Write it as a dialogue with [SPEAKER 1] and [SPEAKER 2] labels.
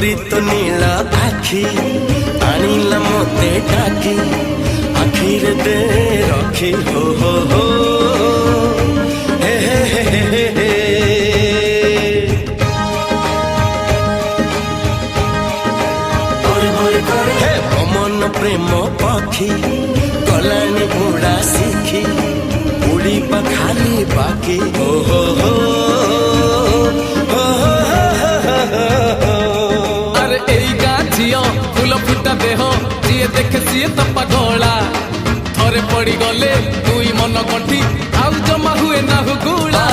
[SPEAKER 1] तोरी तो नीला आखी आनिला मोते डाकी आखिर दे रखी हो हे हे हे हे हे हे मन प्रेम पक्षी गलानी उड़ा सीखी उड़ी खाली बाकी हो
[SPEAKER 2] अरे एई गाछियो फूल फुटा देह जिए देखे सीए तो पगला थरे पड़ी गले दुई मन गंठी आउ जमा हुए ना हुगुला।